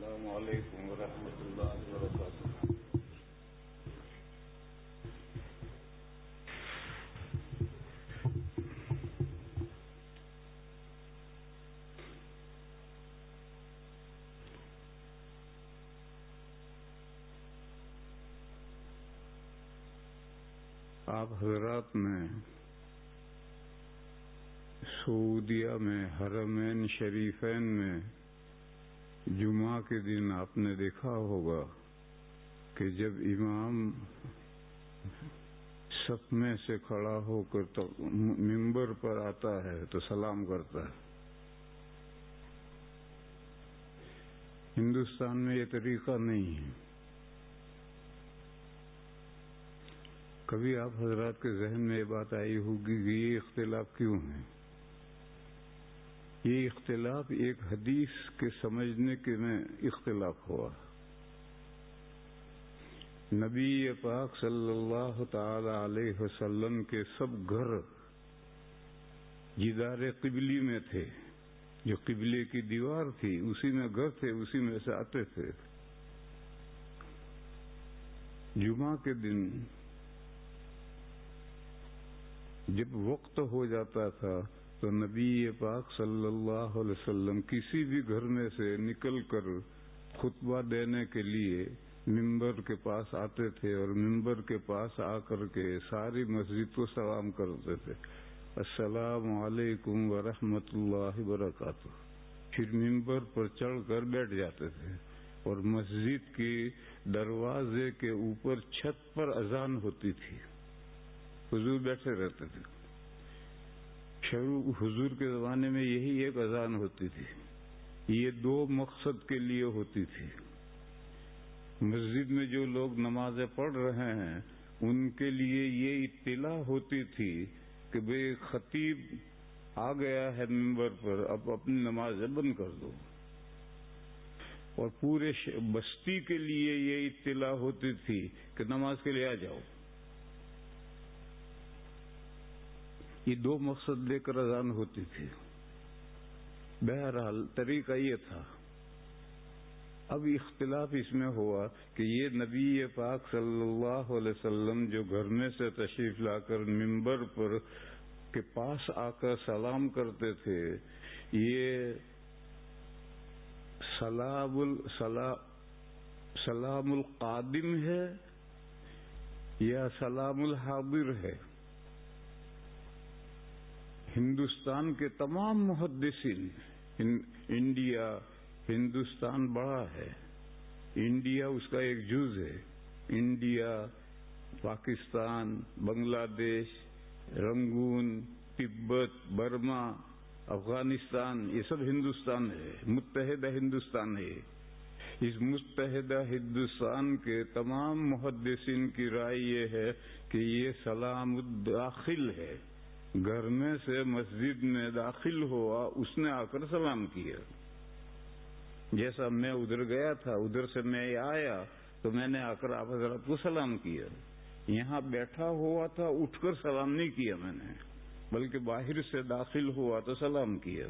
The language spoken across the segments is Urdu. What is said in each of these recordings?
السلام علیکم ورحمۃ اللہ وبرکاتہ۔ آپ حضرات نے سعودیہ میں حرمین شریفین میں جمعہ کے دن آپ نے دیکھا ہوگا کہ جب امام صف میں سے کھڑا ہو کر منبر پر آتا ہے تو سلام کرتا ہے۔ ہندوستان میں یہ طریقہ نہیں ہے۔ کبھی آپ حضرات کے ذہن میں یہ بات آئی ہوگی کہ یہ اختلاف کیوں ہے؟ یہ اختلاف ایک حدیث کے سمجھنے کے میں اختلاف ہوا۔ نبی پاک صلی اللہ تعالی علیہ وسلم کے سب گھر جدار قبلی میں تھے، جو قبلے کی دیوار تھی اسی میں گھر تھے، اسی میں سے آتے تھے۔ جمعہ کے دن جب وقت ہو جاتا تھا تو نبی پاک صلی اللہ علیہ وسلم کسی بھی گھر میں سے نکل کر خطبہ دینے کے لیے منبر کے پاس آتے تھے اور منبر کے پاس آ کر کے ساری مسجد کو سلام کرتے تھے، السلام علیکم ورحمۃ اللہ وبرکاتہ۔ پھر منبر پر چڑھ کر بیٹھ جاتے تھے اور مسجد کی دروازے کے اوپر چھت پر اذان ہوتی تھی، حضور بیٹھے رہتے تھے۔ حضور کے زمانے میں یہی ایک اذان ہوتی تھی، یہ دو مقصد کے لیے ہوتی تھی۔ مسجد میں جو لوگ نمازیں پڑھ رہے ہیں ان کے لیے یہ اطلاع ہوتی تھی کہ بھئی خطیب آ گیا ہے منبر پر، اب اپنی نمازیں بند کر دو۔ اور پورے بستی کے لیے یہ اطلاع ہوتی تھی کہ نماز کے لیے آ جاؤ۔ یہ دو مقصد لے کر اذان ہوتی تھی۔ بہرحال طریقہ یہ تھا۔ اب اختلاف اس میں ہوا کہ یہ نبی پاک صلی اللہ علیہ وسلم جو گھر میں سے تشریف لا کر منبر پر کے پاس آ کر سلام کرتے تھے، یہ سلام القادم ہے یا سلام الحاضر ہے؟ ہندوستان کے تمام محدثین، انڈیا، ہندوستان بڑا ہے، انڈیا اس کا ایک جز ہے، انڈیا، پاکستان، بنگلہ دیش، رنگون، تبت، برما، افغانستان، یہ سب ہندوستان ہے، متحدہ ہندوستان ہے۔ اس متحدہ ہندوستان کے تمام محدثین کی رائے یہ ہے کہ یہ سلام الداخل ہے۔ گھر میں سے مسجد میں داخل ہوا، اس نے آ کر سلام کیا۔ جیسا میں ادھر گیا تھا، ادھر سے میں آیا تو میں نے آ کر آپ حضرات کو سلام کیا۔ یہاں بیٹھا ہوا تھا، اٹھ کر سلام نہیں کیا میں نے، بلکہ باہر سے داخل ہوا تو سلام کیا۔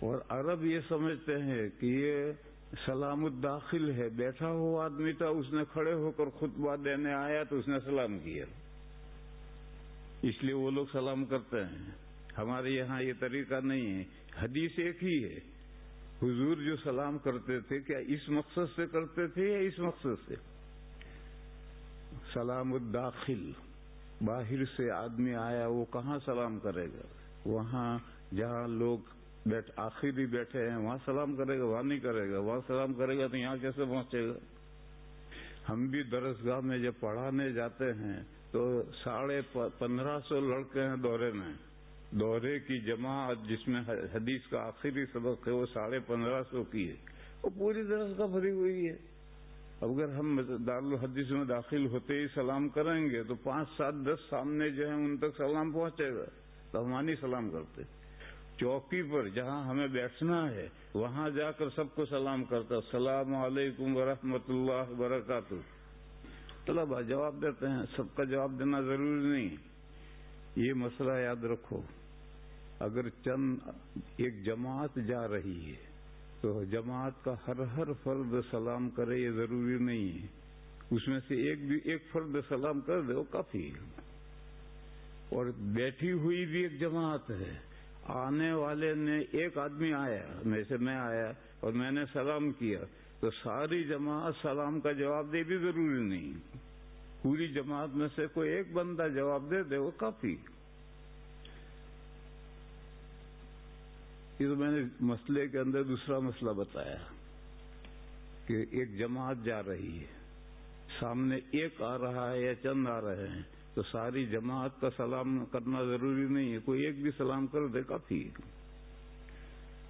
اور عرب یہ سمجھتے ہیں کہ یہ سلام الداخل ہے، بیٹھا ہوا آدمی تھا، اس نے کھڑے ہو کر خطبہ دینے آیا تو اس نے سلام کیا، اس لیے وہ لوگ سلام کرتے ہیں۔ ہمارے یہاں یہ طریقہ نہیں ہے۔ حدیث ایک ہی ہے، حضور جو سلام کرتے تھے کیا اس مقصد سے کرتے تھے یا اس مقصد سے؟ سلام الداخل، باہر سے آدمی آیا وہ کہاں سلام کرے گا؟ وہاں جہاں لوگ آخری بیٹھے ہیں وہاں سلام کرے گا، وہاں نہیں کرے گا۔ وہاں سلام کرے گا تو یہاں کیسے پہنچے گا؟ ہم بھی درسگاہ میں جب پڑھانے جاتے ہیں تو 1550 لڑکے ہیں دورے میں، دورے کی جماعت جس میں حدیث کا آخری سبق ہے وہ 1550 کی ہے، وہ پوری درسگاہ بھری ہوئی ہے۔ اگر ہم دارالحدیث میں داخل ہوتے ہی سلام کریں گے تو 5 7 10 سامنے جو ہیں ان تک سلام پہنچے گا، تو ہم نہیں سلام کرتے۔ چوکی پر جہاں ہمیں بیٹھنا ہے وہاں جا کر سب کو سلام کرتا، السلام علیکم ورحمۃ اللہ وبرکاتہ۔ طلبا جواب دیتے ہیں، سب کا جواب دینا ضروری نہیں۔ یہ مسئلہ یاد رکھو، اگر ایک جماعت جا رہی ہے تو جماعت کا ہر فرد سلام کرے یہ ضروری نہیں ہے، اس میں سے ایک فرد سلام کر دے وہ کافی ہے۔ اور بیٹھی ہوئی بھی ایک جماعت ہے، آنے والے نے ایک آدمی آیا، جیسے میں آیا اور میں نے سلام کیا تو ساری جماعت سلام کا جواب دے بھی ضروری نہیں، پوری جماعت میں سے کوئی ایک بندہ جواب دے دے وہ کافی۔ یہ تو میں نے مسئلے کے اندر دوسرا مسئلہ بتایا کہ ایک جماعت جا رہی ہے، سامنے ایک آ رہا ہے یا چند آ رہے ہیں تو ساری جماعت کا سلام کرنا ضروری نہیں ہے، کوئی ایک بھی سلام کر دے کافی۔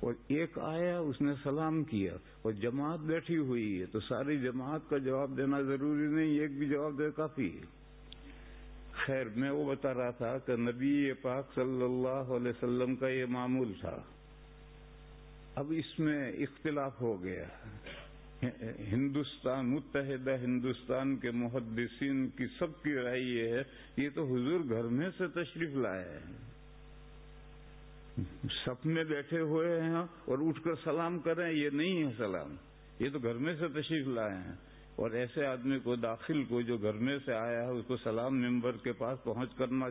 اور ایک آیا اس نے سلام کیا اور جماعت بیٹھی ہوئی ہے تو ساری جماعت کا جواب دینا ضروری نہیں، ایک بھی جواب دے کافی۔ خیر، میں وہ بتا رہا تھا کہ نبی پاک صلی اللہ علیہ وسلم کا یہ معمول تھا۔ اب اس میں اختلاف ہو گیا، متحدہ ہندوستان کے محدثین کی سب کی رائے یہ ہے یہ تو حضور گھر میں سے تشریف لائے ہیں، سب میں بیٹھے ہوئے ہیں اور اٹھ کر سلام کریں یہ نہیں ہے سلام، یہ تو گھر میں سے تشریف لائے ہیں۔ اور ایسے آدمی کو داخل کو جو گھر میں سے آیا ہے اس کو سلام ممبر کے پاس پہنچ کرنا،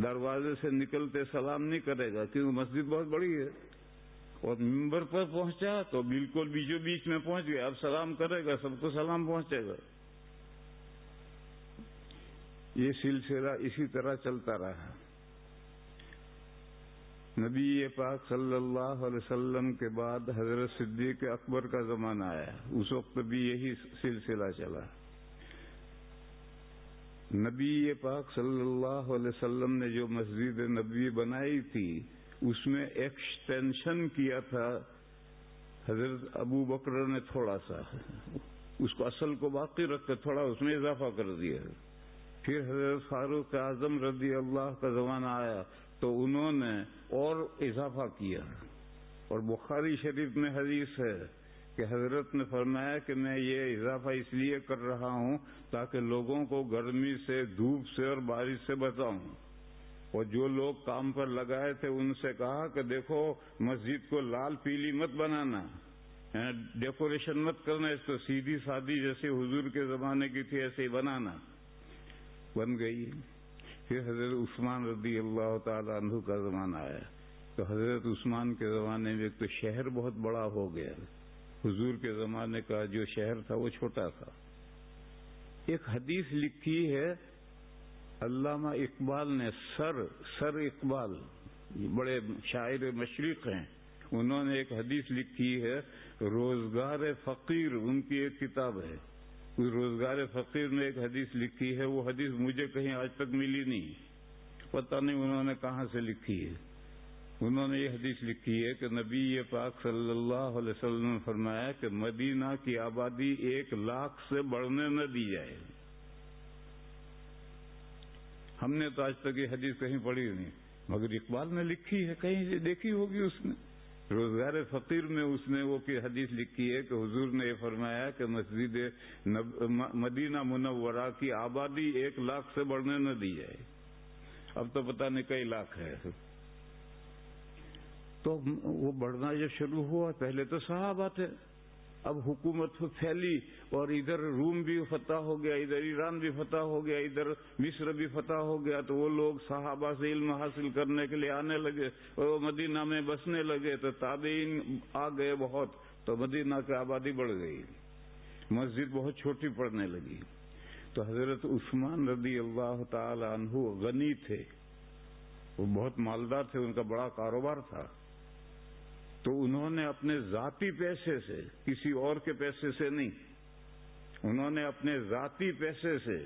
دروازے سے نکلتے سلام نہیں کرے گا کیونکہ مسجد بہت بڑی ہے، اور ممبر پر پہنچا تو بالکل بیچوں بیچ میں پہنچ گیا، اب سلام کرے گا سب کو سلام پہنچے گا۔ یہ سلسلہ اسی طرح چلتا رہا۔ نبی پاک صلی اللہ علیہ وسلم کے بعد حضرت صدیق اکبر کا زمانہ آیا، اس وقت بھی یہی سلسلہ چلا۔ نبی پاک صلی اللہ علیہ وسلم نے جو مسجد نبوی بنائی تھی اس میں ایکسٹینشن کیا تھا حضرت ابو بکر نے، تھوڑا سا اس کو اصل کو باقی رکھ کر تھوڑا اس میں اضافہ کر دیا۔ پھر حضرت فاروق اعظم رضی اللہ کا زمانہ آیا تو انہوں نے اور اضافہ کیا، اور بخاری شریف میں حدیث ہے کہ حضرت نے فرمایا کہ میں یہ اضافہ اس لیے کر رہا ہوں تاکہ لوگوں کو گرمی سے، دھوپ سے اور بارش سے بچاؤں۔ اور جو لوگ کام پر لگائے تھے ان سے کہا کہ دیکھو مسجد کو لال پیلی مت بنانا، ڈیکوریشن مت کرنا، اس کو سیدھی سادی جیسے حضور کے زمانے کی تھی ایسے ہی بنانا۔ بن گئی۔ پھر حضرت عثمان رضی اللہ تعالی عنہ کا زمانہ آیا تو حضرت عثمان کے زمانے میں ایک تو شہر بہت بڑا ہو گیا، حضور کے زمانے کا جو شہر تھا وہ چھوٹا تھا۔ ایک حدیث لکھی ہے علامہ اقبال نے، سر اقبال بڑے شاعر مشرق ہیں، انہوں نے ایک حدیث لکھی ہے، روزگار فقیر ان کی ایک کتاب ہے، اس روزگار فقیر نے ایک حدیث لکھی ہے، وہ حدیث مجھے کہیں آج تک ملی نہیں، پتہ نہیں انہوں نے کہاں سے لکھی ہے۔ انہوں نے یہ حدیث لکھی ہے کہ نبی پاک صلی اللہ علیہ وسلم نے فرمایا کہ مدینہ کی آبادی 1,00,000 سے بڑھنے نہ دی جائے۔ ہم نے تو آج تک یہ حدیث کہیں پڑھی نہیں، مگر اقبال نے لکھی ہے، کہیں سے دیکھی ہوگی اس نے، روزگار فقیر میں اس نے وہ کی حدیث لکھی ہے کہ حضور نے یہ فرمایا کہ مسجد مدینہ منورہ کی آبادی 1,00,000 سے بڑھنے نہ دی جائے۔ اب تو پتہ نہیں کئی لاکھ ہے۔ تو وہ بڑھنا جب شروع ہوا، پہلے تو صحابہ تھے، اب حکومت پھیلی اور ادھر روم بھی فتح ہو گیا، ادھر ایران بھی فتح ہو گیا، ادھر مصر بھی فتح ہو گیا، تو وہ لوگ صحابہ سے علم حاصل کرنے کے لیے آنے لگے اور وہ مدینہ میں بسنے لگے، تو تابعین آ گئے بہت، تو مدینہ کی آبادی بڑھ گئی، مسجد بہت چھوٹی پڑنے لگی۔ تو حضرت عثمان رضی اللہ تعالی عنہ غنی تھے، وہ بہت مالدار تھے، ان کا بڑا کاروبار تھا، تو انہوں نے اپنے ذاتی پیسے سے، کسی اور کے پیسے سے نہیں، انہوں نے اپنے ذاتی پیسے سے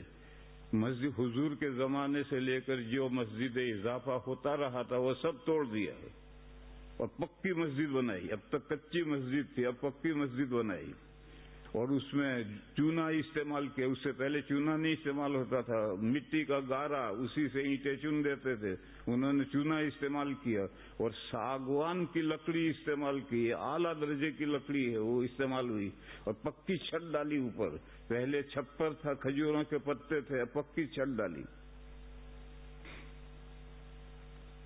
مسجد حضور کے زمانے سے لے کر جو مسجد اضافہ ہوتا رہا تھا وہ سب توڑ دیا اور پکی مسجد بنائی۔ اب تک کچی مسجد تھی، اب پکی مسجد بنائی، اور اس میں چونا استعمال کیا، اس سے پہلے چونا نہیں استعمال ہوتا تھا، مٹی کا گارا، اسی سے اینٹیں چن دیتے تھے، انہوں نے چونا استعمال کیا اور ساگوان کی لکڑی استعمال کی، اعلیٰ درجے کی لکڑی ہے وہ استعمال ہوئی، اور پکی چھت ڈالی اوپر، پہلے چھپر تھا، کھجوروں کے پتے تھے، پکی چھت ڈالی۔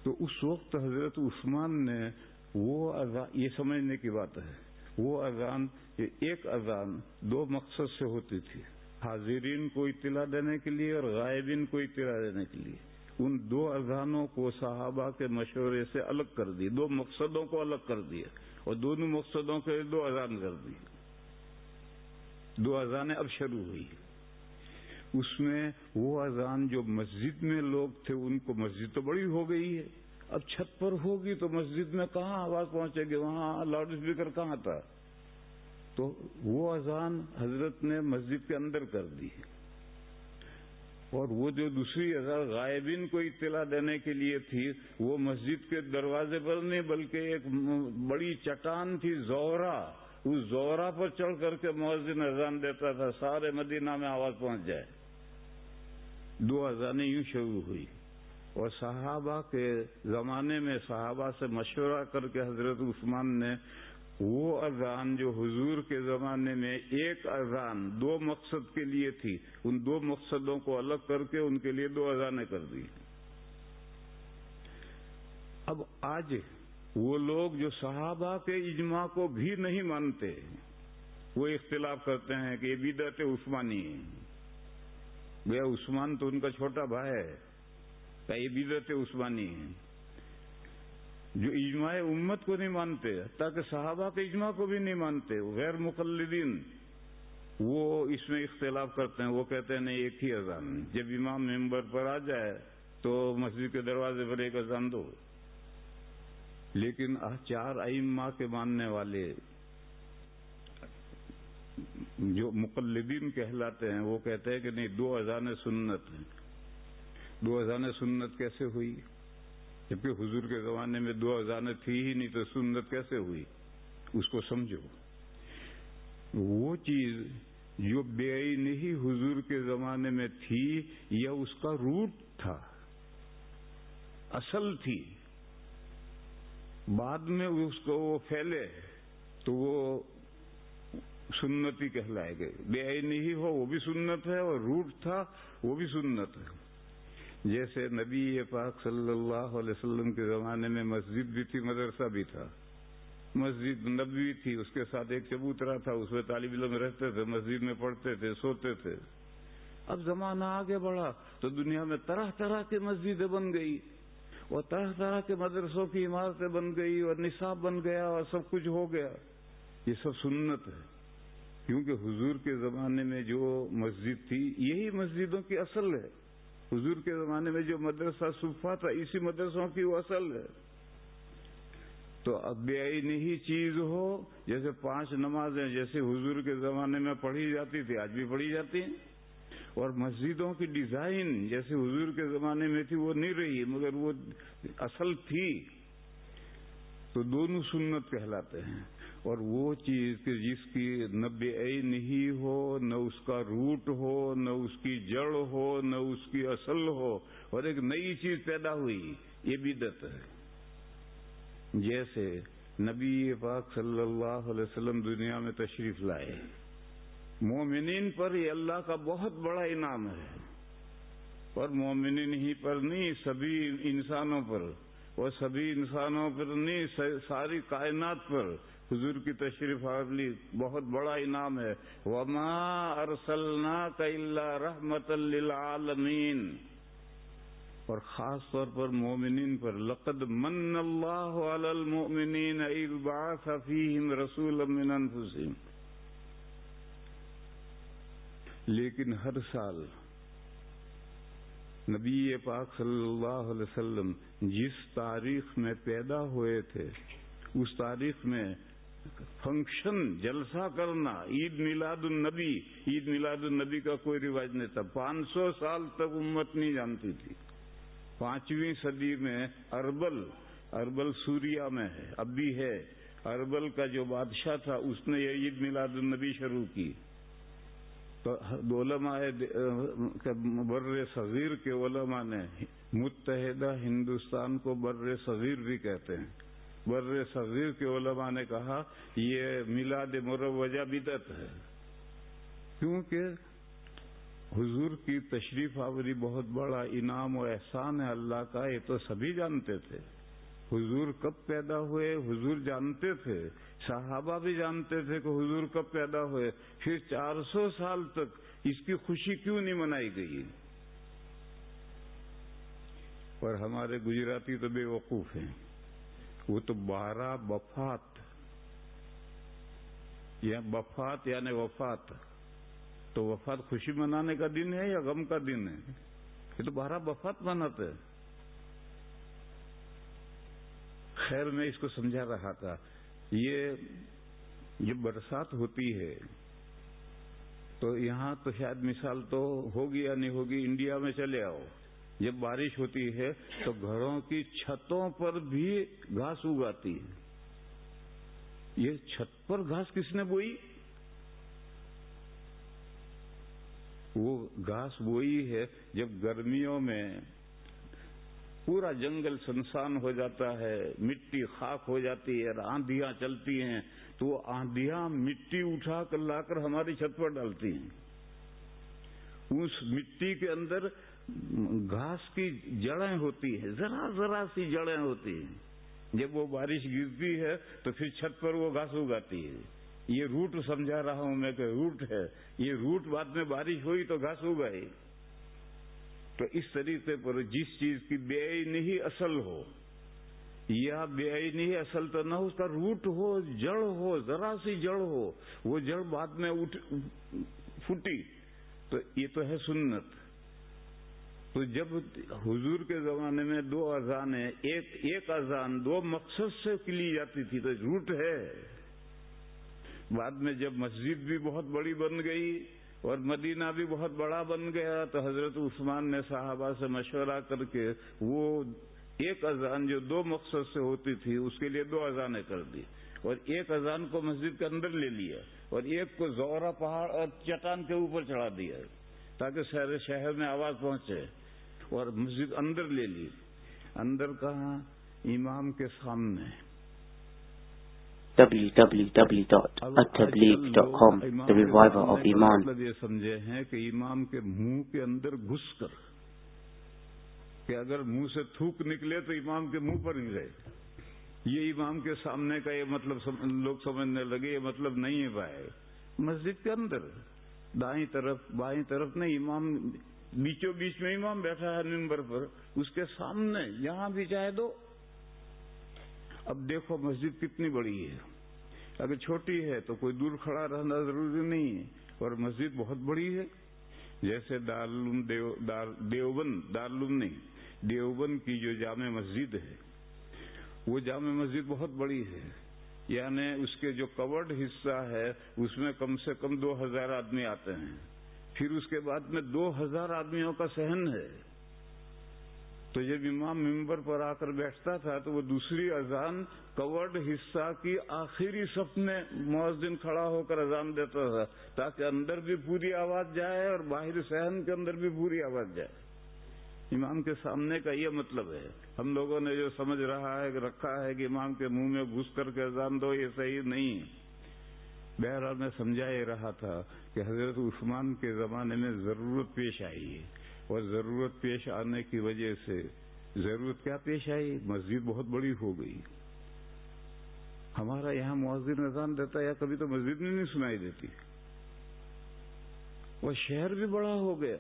تو اس وقت حضرت عثمان نے وہ یہ سمجھنے کی بات ہے وہ اذان ایک اذان دو مقصد سے ہوتی تھی، حاضرین کو اطلاع دینے کے لیے اور غائبین کو اطلاع دینے کے لیے۔ ان دو اذانوں کو صحابہ کے مشورے سے الگ کر دی، دو مقصدوں کو الگ کر دیا اور دونوں مقصدوں کے دو اذان کر دی۔ دو اذانیں اب شروع ہوئی۔ اس میں وہ اذان جو مسجد میں لوگ تھے ان کو، مسجد تو بڑی ہو گئی ہے، اب چھت پر ہوگی تو مسجد میں کہاں آواز پہنچے گی، وہاں لاؤڈ اسپیکر کہاں تھا، تو وہ اذان حضرت نے مسجد کے اندر کر دی۔ اور وہ جو دوسری اذان غائبین کو اطلاع دینے کے لیے تھی، وہ مسجد کے دروازے پر نہیں بلکہ ایک بڑی چٹان تھی زورا، اس زورا پر چڑھ کر کے مؤذن اذان دیتا تھا، سارے مدینہ میں آواز پہنچ جائے۔ دو اذانیں یوں شروع ہوئی، اور صحابہ کے زمانے میں صحابہ سے مشورہ کر کے حضرت عثمان نے وہ اذان جو حضور کے زمانے میں ایک اذان دو مقصد کے لیے تھی، ان دو مقصدوں کو الگ کر کے ان کے لیے دو اذانیں کر دی۔ اب آج وہ لوگ جو صحابہ کے اجماع کو بھی نہیں مانتے، وہ اختلاف کرتے ہیں کہ یہ بدعت عثمانی ہے، گویا عثمان تو ان کا چھوٹا بھائی ہے، کہ یہ بدعت عثمانی ہے۔ جو اجماع امت کو نہیں مانتے، تاکہ صحابہ کے اجماع کو بھی نہیں مانتے، غیر مقلدین، وہ اس میں اختلاف کرتے ہیں۔ وہ کہتے ہیں نہیں، ایک ہی اذان، جب امام ممبر پر آ جائے تو مسجد کے دروازے پر ایک اذان دو۔ لیکن چار ائمہ کے ماننے والے جو مقلدین کہلاتے ہیں، وہ کہتے ہیں کہ نہیں، دو اذانیں سنت ہیں۔ دو اذانیں سنت کیسے ہوئی؟ جبکہ حضور کے زمانے میں دو اذانیں تھی ہی نہیں، تو سنت کیسے ہوئی؟ اس کو سمجھو۔ وہ چیز جو بے عینی ہی حضور کے زمانے میں تھی، یا اس کا روٹ تھا، اصل تھی، بعد میں اس کو وہ پھیلے تو وہ سنتی کہلائے گئے۔ بے عینی ہی ہو وہ بھی سنت ہے، اور روٹ تھا وہ بھی سنت ہے۔ جیسے نبی پاک صلی اللہ علیہ وسلم کے زمانے میں مسجد بھی تھی، مدرسہ بھی تھا، مسجد نبوی تھی، اس کے ساتھ ایک چبوترا تھا، اس میں طالب علم رہتے تھے، مسجد میں پڑھتے تھے، سوتے تھے۔ اب زمانہ آگے بڑھا تو دنیا میں طرح طرح کی مسجدیں بن گئی، اور طرح طرح کے مدرسوں کی عمارتیں بن گئی، اور نصاب بن گیا، اور سب کچھ ہو گیا۔ یہ سب سنت ہے، کیونکہ حضور کے زمانے میں جو مسجد تھی، یہی مسجدوں کی اصل ہے۔ حضور کے زمانے میں جو مدرسہ صفہ تھا، اسی مدرسوں کی وہ اصل ہے۔ تو اب بے عینی ہی چیز ہو، جیسے 5 نمازیں جیسے حضور کے زمانے میں پڑھی جاتی تھی، آج بھی پڑھی جاتی ہیں، اور مسجدوں کی ڈیزائن جیسے حضور کے زمانے میں تھی وہ نہیں رہی، مگر وہ اصل تھی، تو دونوں سنت کہلاتے ہیں۔ اور وہ چیز کہ جس کی نہ بے عین ہی ہو، نہ اس کا روٹ ہو، نہ اس کی جڑ ہو، نہ اس کی اصل ہو، اور ایک نئی چیز پیدا ہوئی، یہ بدعت ہے۔ جیسے نبی پاک صلی اللہ علیہ وسلم دنیا میں تشریف لائے، مومنین پر یہ اللہ کا بہت بڑا انعام ہے، اور مومنین ہی پر نہیں، سبھی انسانوں پر، اور سبھی انسانوں پر نہیں، ساری کائنات پر حضور کی تشریف آوری بہت بڑا انعام ہے۔ وَمَا أَرْسَلْنَاكَ إِلَّا رَحْمَةً لِّلْعَالَمِينَ، اور خاص طور پر مومنین پر، لَقَدْ مَنَّ اللَّهُ عَلَى الْمُؤْمِنِينَ إِذْ بَعَثَ فِيهِمْ رَسُولًا مِّنْ أَنفُسِهِمْ۔ لیکن ہر سال نبی پاک صلی اللہ علیہ وسلم جس تاریخ میں پیدا ہوئے تھے، اس تاریخ میں فنکشن، جلسہ کرنا، عید میلاد النبی، عید میلاد النبی کا کوئی رواج نہیں تھا۔ 500 سال تک امت نہیں جانتی تھی۔ 5ویں صدی میں اربل سوریا میں ہے، اب بھی ہے، اربل کا جو بادشاہ تھا اس نے یہ عید میلاد النبی شروع کی۔ تو علماء بر صغیر کے علماء نے متحدہ ہندوستان کو بر صغیر بھی کہتے ہیں، بر صغیر کے علماء نے کہا یہ میلاد مروجہ بدعت ہے، کیونکہ حضور کی تشریف آوری بہت بڑا انعام و احسان ہے اللہ کا، یہ تو سبھی جانتے تھے، حضور کب پیدا ہوئے حضور جانتے تھے، صحابہ بھی جانتے تھے کہ حضور کب پیدا ہوئے، پھر 400 سال تک اس کی خوشی کیوں نہیں منائی گئی؟ اور ہمارے گجراتی تو بے وقوف ہیں، وہ تو 12 بفات یا بفات یعنی وفات، تو وفات خوشی منانے کا دن ہے یا غم کا دن ہے؟ یہ تو 12 بفات مناتے ہیں۔ خیر میں اس کو سمجھا رہا تھا، یہ برسات ہوتی ہے تو یہاں تو شاید مثال تو ہوگی یا نہیں ہوگی، انڈیا میں چلے آؤ، جب بارش ہوتی ہے تو گھروں کی چھتوں پر بھی گھاس اگاتی ہے۔ یہ چھت پر گھاس کس نے بوئی؟ وہ گھاس بوئی ہے جب گرمیوں میں پورا جنگل سنسان ہو جاتا ہے، مٹی خاک ہو جاتی ہے اور آندھیاں چلتی ہیں، تو وہ آندھیاں مٹی اٹھا کر لا کر ہماری چھت پر ڈالتی ہیں۔ اس مٹی کے اندر گھاس کی جڑیں ہوتی ہیں، ذرا ذرا سی جڑیں ہوتی ہیں، جب وہ بارش گرتی ہے تو پھر چھت پر وہ گھاس اگاتی ہے۔ یہ روٹ سمجھا رہا ہوں میں کہ روٹ ہے، یہ روٹ بعد میں بارش ہوئی تو گھاس اگائی۔ تو اس طریقے پر جس چیز کی بے نہیں اصل ہو یا بے نہیں اصل تو نہ اس کا روٹ ہو، جڑ ہو، ذرا سی جڑ ہو، وہ جڑ بعد میں پھوٹی، تو یہ تو ہے سنت۔ تو جب حضور کے زمانے میں 2 اذانیں، ایک اذان 2 مقصد سے لی جاتی تھی تو روٹ ہے۔ بعد میں جب مسجد بھی بہت بڑی بن گئی اور مدینہ بھی بہت بڑا بن گیا تو حضرت عثمان نے صحابہ سے مشورہ کر کے وہ ایک اذان جو 2 مقصد سے ہوتی تھی اس کے لیے 2 اذانیں کر دی، اور ایک اذان کو مسجد کے اندر لے لیا اور ایک کو زورا پہاڑ اور چٹان کے اوپر چڑھا دیا تاکہ سارے شہر میں آواز پہنچے، اور مسجد اندر لے لی۔ اندر کہاں؟ امام کے سامنے۔ www.attableek.com The Reviver of Iman۔ مطلب یہ سمجھے ہیں کہ امام کے منہ کے اندر گھس کر، کہ اگر منہ سے تھوک نکلے تو امام کے منہ پر ہی رہے۔ یہ امام کے سامنے کا یہ مطلب لوگ سمجھنے لگے، یہ مطلب نہیں ہے بھائی۔ مسجد کے اندر دائیں طرف بائیں طرف نہیں، امام بیچوں بیچ میں امام بیٹھا ہے منبر پر، اس کے سامنے جہاں بھی چاہے دو۔ اب دیکھو مسجد کتنی بڑی ہے، اگر چھوٹی ہے تو کوئی دور کھڑا رہنا ضروری نہیں ہے، اور مسجد بہت بڑی ہے۔ جیسے دیوبند کی جو جامع مسجد ہے، وہ جامع مسجد بہت بڑی ہے، یعنی اس کے جو کورڈ حصہ ہے اس میں کم سے کم 2000 آدمی آتے ہیں، پھر اس کے بعد میں 2000 آدمیوں کا صحن ہے۔ تو جب امام منبر پر آ کر بیٹھتا تھا تو وہ دوسری اذان کورڈ حصہ کی آخری صف میں مؤذن کھڑا ہو کر اذان دیتا تھا تاکہ اندر بھی پوری آواز جائے اور باہر صحن کے اندر بھی پوری آواز جائے۔ امام کے سامنے کا یہ مطلب ہے۔ ہم لوگوں نے جو سمجھ رکھا ہے کہ امام کے منہ میں گھس کر کے اذان دو، یہ صحیح نہیں ہے۔ بہرحال میں سمجھا ہی رہا تھا کہ حضرت عثمان کے زمانے میں ضرورت پیش آئی ہے، اور ضرورت پیش آنے کی وجہ سے ضرورت کیا پیش آئی؟ مسجد بہت بڑی ہو گئی۔ ہمارا یہاں مؤذن اذان دیتا ہے یا کبھی تو مسجد میں نہیں سنائی دیتی، اور شہر بھی بڑا ہو گیا،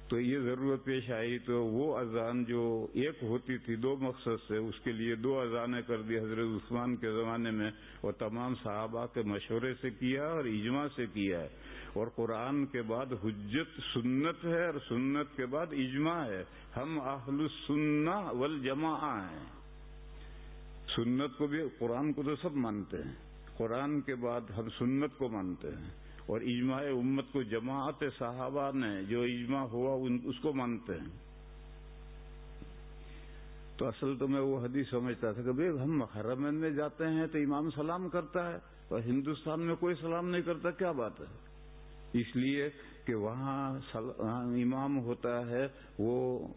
تو یہ ضرورت پیش آئی تو وہ اذان جو ایک ہوتی تھی 2 مقصد سے، اس کے لیے 2 اذانیں کر دی حضرت عثمان کے زمانے میں، اور تمام صحابہ کے مشورے سے کیا اور اجماع سے کیا ہے۔ اور قرآن کے بعد حجت سنت ہے، اور سنت کے بعد اجماع ہے۔ ہم اہل السنہ والجماعہ ہیں۔ سنت کو بھی، قرآن کو تو سب مانتے ہیں، قرآن کے بعد ہم سنت کو مانتے ہیں، اور اجماع امت کو جماعت صحابہ نے جو اجماع ہوا اس کو مانتے ہیں۔ تو اصل تو میں وہ حدیث سمجھتا تھا کہ بھئی ہم حرمین میں جاتے ہیں تو امام سلام کرتا ہے اور ہندوستان میں کوئی سلام نہیں کرتا، کیا بات ہے؟ اس لیے کہ وہاں امام ہوتا ہے وہ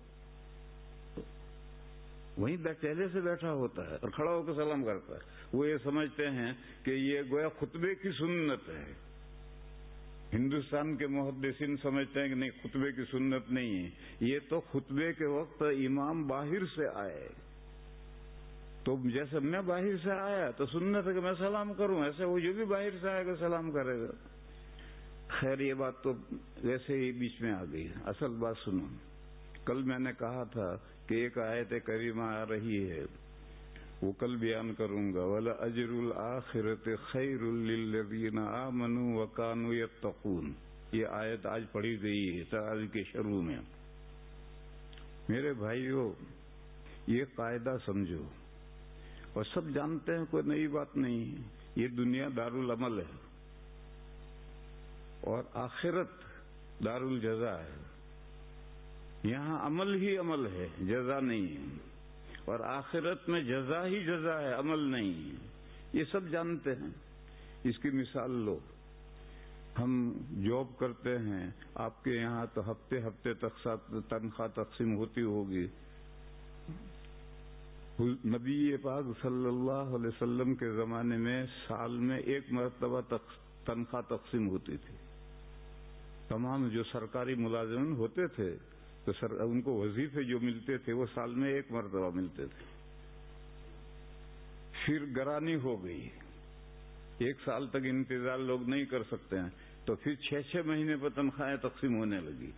وہیں ٹہلے سے بیٹھا ہوتا ہے اور کھڑا ہو کے سلام کرتا ہے۔ وہ یہ سمجھتے ہیں کہ یہ گویا خطبے کی سنت ہے۔ ہندوستان کے محدثین سمجھتے ہیں کہ نہیں، خطبے کی سنت نہیں ہے، یہ تو خطبے کے وقت امام باہر سے آئے تو جیسے میں باہر سے آیا تو سنت ہے کہ میں سلام کروں، ایسے وہ جو بھی باہر سے آئے گا سلام کرے گا. خیر یہ بات تو ویسے ہی بیچ میں آ گئی. اصل بات سنو. کل میں نے کہا تھا کہ ایک آیت کریمہ آ رہی ہے، وہ کل بیان کروں گا. وَلَأَجْرُ الْآخِرَةِ خَيْرٌ لِّلَّذِينَ آمَنُوا وَكَانُوا يَتَّقُونَ. یہ آیت آج پڑھی گئی ہے تعالی کے شروع میں. میرے بھائیو یہ قاعدہ سمجھو، اور سب جانتے ہیں، کوئی نئی بات نہیں ہے. یہ دنیا دارالعمل ہے اور آخرت دارالجزا ہے. یہاں عمل ہی عمل ہے، جزا نہیں ہے، اور آخرت میں جزا ہی جزا ہے، عمل نہیں ہے. یہ سب جانتے ہیں. اس کی مثال لو. ہم جاب کرتے ہیں، آپ کے یہاں تو ہفتے ہفتے تنخواہ تقسیم ہوتی ہوگی. نبی پاک صلی اللہ علیہ وسلم کے زمانے میں سال میں ایک مرتبہ تنخواہ تقسیم ہوتی تھی. تمام جو سرکاری ملازمین ہوتے تھے تو ان کو وظیفے جو ملتے تھے وہ سال میں ایک مرتبہ ملتے تھے. پھر گرانی ہو گئی، ایک سال تک انتظار لوگ نہیں کر سکتے ہیں، تو پھر 6 مہینے پر تنخواہیں تقسیم ہونے لگی.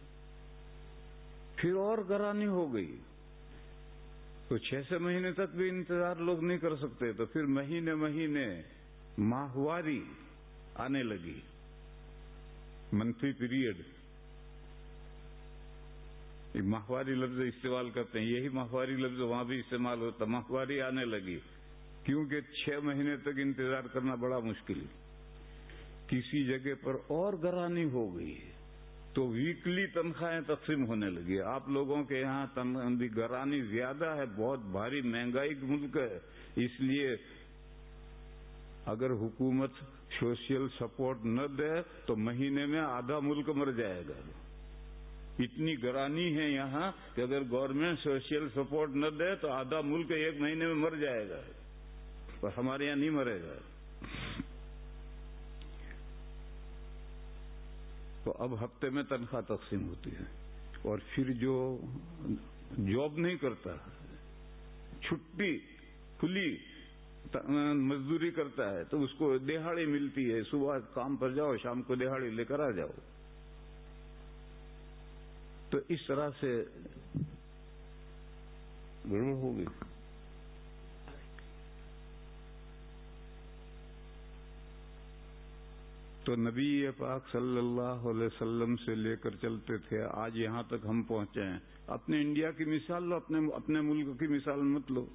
پھر اور گرانی ہو گئی تو 6 مہینے تک بھی انتظار لوگ نہیں کر سکتے، تو پھر مہینے مہینے ماہواری آنے لگی، منتھلی پیریڈ. ماہواری لفظ استعمال کرتے ہیں، یہی ماہواری لفظ وہاں بھی استعمال ہوتا. ماہواری آنے لگی کیونکہ 6 مہینے تک انتظار کرنا بڑا مشکل ہے. کسی جگہ پر اور گرانی ہو گئی تو ویکلی تنخواہیں تقسیم ہونے لگی. آپ لوگوں کے یہاں گرانی زیادہ ہے، بہت بھاری مہنگائی کا ملک ہے، اس لیے اگر حکومت سوشل سپورٹ نہ دے تو مہینے میں آدھا ملک مر جائے گا. اتنی گرانی ہے یہاں کہ اگر گورنمنٹ سوشل سپورٹ نہ دے تو آدھا ملک 1 مہینے میں مر جائے گا، اور ہمارے یہاں نہیں مرے گا. تو اب ہفتے میں تنخواہ تقسیم ہوتی ہے، اور پھر جو جاب نہیں کرتا، چھٹی کھلی مزدوری کرتا ہے تو اس کو دہاڑی ملتی ہے. صبح کام پر جاؤ، شام کو دہاڑی لے کر آ جاؤ. تو اس طرح سے گڑبڑ ہو گئی. تو نبی پاک صلی اللہ علیہ وسلم سے لے کر چلتے تھے، آج یہاں تک ہم پہنچے ہیں. اپنے انڈیا کی مثال لو، اپنے ملک کی مثال مت لو.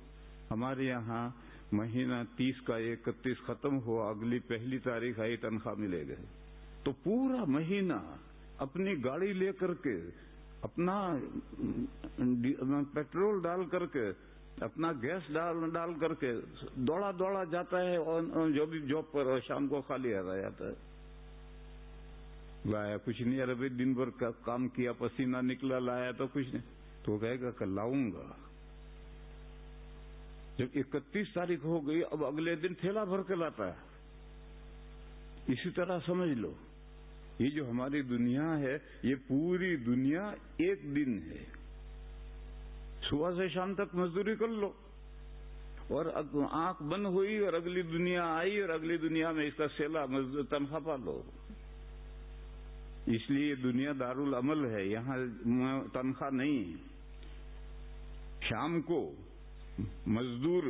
ہمارے یہاں مہینہ 30 کا 31 ختم ہوا، اگلی 1 تاریخ آئی تنخواہ ملے گئے، تو پورا مہینہ اپنی گاڑی لے کر کے، اپنا پیٹرول ڈال کر کے، اپنا گیس ڈال کر کے دوڑا جاتا ہے، اور جو بھی جاب پر، اور شام کو خالی آ جاتا ہے. لایا کچھ نہیں، ارے دن بھر کام کیا، پسینہ نکلا، لایا تو کچھ نہیں. تو وہ کہے گا کہ لاؤں گا. جب 31 تاریخ ہو گئی، اب اگلے دن تھیلا بھر کے لاتا ہے. اسی طرح سمجھ لو، یہ جو ہماری دنیا ہے، یہ پوری دنیا ایک دن ہے. صبح سے شام تک مزدوری کر لو، اور آنکھ بند ہوئی اور اگلی دنیا آئی، اور اگلی دنیا میں اس کا سیلا تنخواہ پا لو. اس لیے دنیا دارالعمل ہے، یہاں تنخواہ نہیں. شام کو مزدور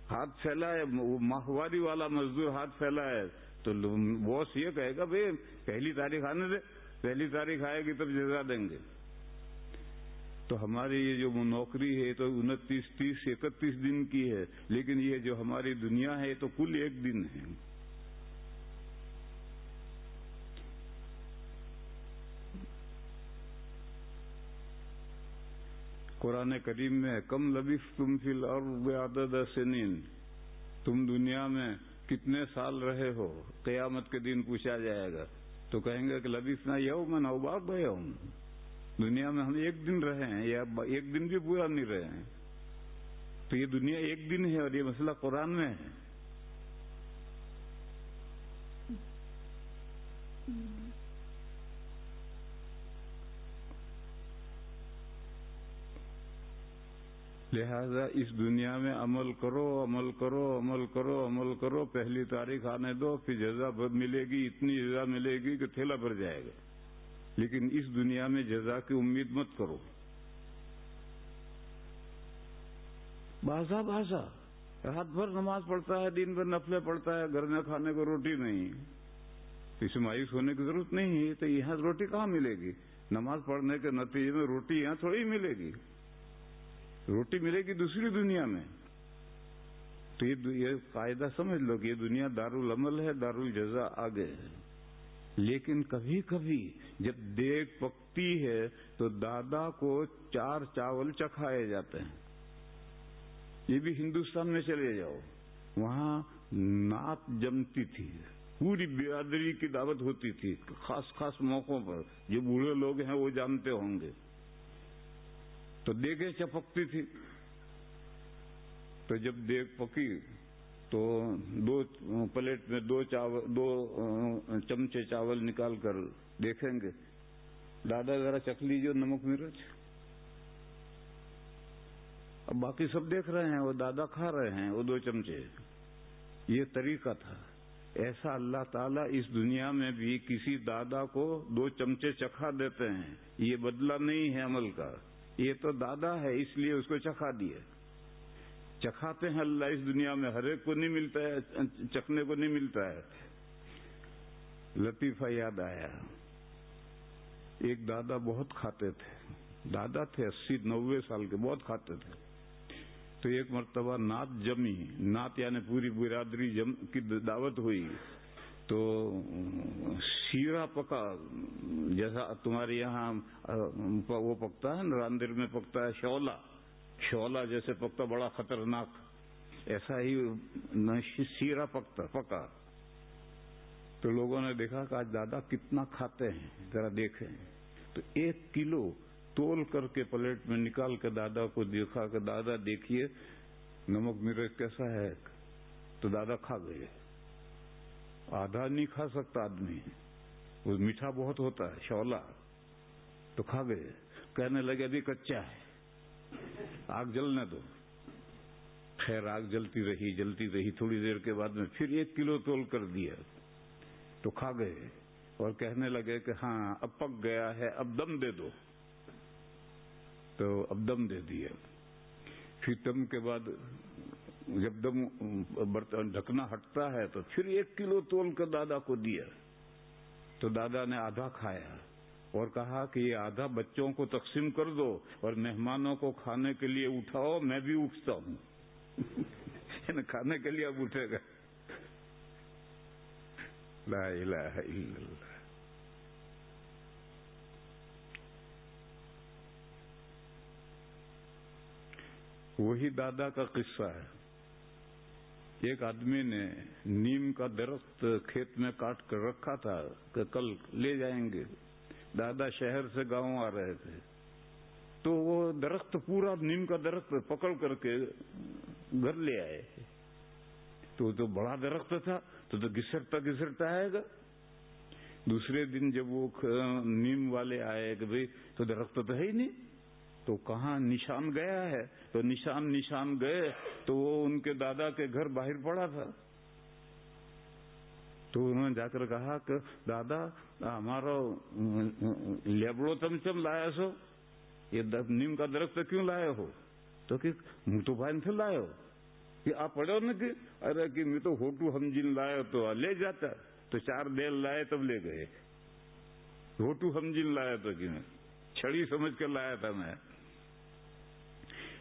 ہاتھ پھیلائے، ماہواری والا مزدور ہاتھ پھیلائے تو باس یہ کہے گا بھائی 1 تاریخ آنے دے، 1 تاریخ آئے گی تب جزا دیں گے. تو ہماری یہ جو نوکری ہے تو 29, 30, 31 دن کی ہے، لیکن یہ جو ہماری دنیا ہے تو کل 1 دن ہے. قرآن کریم میں کم لبثتم فی الارض عدد سنین، تم دنیا میں کتنے سال رہے ہو، قیامت کے دن پوچھا جائے گا تو کہیں گے کہ لبثنا یوما او بعض یوم، دنیا میں ہم 1 دن رہے ہیں یا 1 دن بھی پورا نہیں رہے ہیں. تو یہ دنیا 1 دن ہے، اور یہ مسئلہ قرآن میں ہے. لہذا اس دنیا میں عمل کرو، عمل کرو، عمل کرو، عمل کرو، پہلی تاریخ آنے دو، پھر جزا ملے گی، اتنی جزا ملے گی کہ تھیلا بھر جائے گا، لیکن اس دنیا میں جزا کی امید مت کرو۔ بازا بازا رات بھر نماز پڑھتا ہے، دن بھر نفلیں پڑھتا ہے، گھر میں کھانے کو روٹی نہیں، اس میں مایوس ہونے کی ضرورت نہیں ہے۔ تو یہاں روٹی کہاں ملے گی؟ نماز پڑھنے کے نتیجے میں روٹی یہاں تھوڑی ملے گی، روٹی ملے گی دوسری دنیا میں۔ تو یہ قاعدہ سمجھ لو کہ یہ دنیا دارالعمل ہے، دارالجزا آگے ہے۔ لیکن کبھی کبھی جب دیگ پکتی ہے تو دادا کو 4 چاول چکھائے جاتے ہیں۔ یہ بھی ہندوستان میں چلے جاؤ، وہاں نعت جمتی تھی، پوری برادری کی دعوت ہوتی تھی، خاص خاص موقعوں پر، جو بوڑھے لوگ ہیں وہ جانتے ہوں گے۔ تو دیگیں چپکتی تھی، تو جب دیگ پکی تو 2 پلیٹ میں 2 چمچے چاول نکال کر دیکھیں گے، دادا ذرا چکھ لیجیے نمک مرچ۔ اب باقی سب دیکھ رہے ہیں، وہ دادا کھا رہے ہیں وہ 2 چمچے۔ یہ طریقہ تھا۔ ایسا اللہ تعالیٰ اس دنیا میں بھی کسی دادا کو 2 چمچے چکھا دیتے ہیں۔ یہ بدلہ نہیں ہے عمل کا، یہ تو دادا ہے اس لیے اس کو چکھا دیا۔ چکھاتے ہیں اللہ اس دنیا میں، ہر ایک کو نہیں ملتا ہے، چکھنے کو نہیں ملتا ہے۔ لطیفہ یاد آیا، ایک دادا بہت کھاتے تھے، دادا تھے 80-90 سال کے، بہت کھاتے تھے۔ تو ایک مرتبہ نعت جمی، نعت یعنی پوری برادری کی دعوت ہوئی، تو شیرہ پکا، جیسا تمہارے یہاں وہ پکتا ہے نا، راندر میں پکتا ہے شعلہ جیسے پکتا، بڑا خطرناک، ایسا ہی شیرہ پکا۔ تو لوگوں نے دیکھا کہ آج دادا کتنا کھاتے ہیں، ذرا دیکھیں۔ تو 1 کلو تول کر کے پلیٹ میں نکال کے دادا کو دیکھا کہ دادا دیکھیے نمک مرچ کیسا ہے۔ تو دادا کھا گئے، آدھا نہیں کھا سکتا آدمی، وہ میٹھا بہت ہوتا ہے شعلہ، تو کھا گئے۔ کہنے لگے ابھی کچا ہے، آگ جلنے دو۔ خیر آگ جلتی رہی، تھوڑی دیر کے بعد میں پھر 1 کلو تول کر دیا، تو کھا گئے اور کہنے لگے کہ ہاں اب پک گیا ہے، اب دم دے دو۔ تو اب دم دے دیا۔ پھر دم کے بعد جب برتن ڈھکنا ہٹتا ہے تو پھر 1 کلو تول کر دادا کو دیا۔ تو دادا نے آدھا کھایا اور کہا کہ یہ آدھا بچوں کو تقسیم کر دو اور مہمانوں کو کھانے کے لیے اٹھاؤ، میں بھی اٹھتا ہوں۔ کھانے کے لیے اب اٹھے گا۔ لا الہ الا اللہ۔ وہی دادا کا قصہ ہے۔ ایک آدمی نے نیم کا درخت کھیت میں کاٹ کر رکھا تھا کہ کل لے جائیں گے۔ دادا شہر سے گاؤں آ رہے تھے، تو وہ درخت پورا نیم کا درخت پکڑ کر کے گھر لے آئے۔ تو بڑا درخت تھا، تو گھسرتا آئے گا۔ دوسرے دن جب وہ نیم والے آئے کہ بھئی تو درخت تو ہے ہی نہیں، تو کہاں نشان گیا ہے؟ تو نشان گئے تو وہ ان کے دادا کے گھر باہر پڑا تھا۔ تو انہوں نے جا کر کہا کہ دادا ہمارا لیبڑو چمچم لایا سو، یہ نیم کا درخت کیوں لائے ہو؟ تو کہ منہ تو بھائی سے لائے ہو کہ آپ پڑھو نا کہ ارے کہ میں تو ہوٹو ہم جن لائے تو لے جاتا، تو 4 بیل لائے تب لے گئے۔ ہوٹو ہم جن لایا تو کہ میں چھڑی سمجھ کر لایا تھا میں۔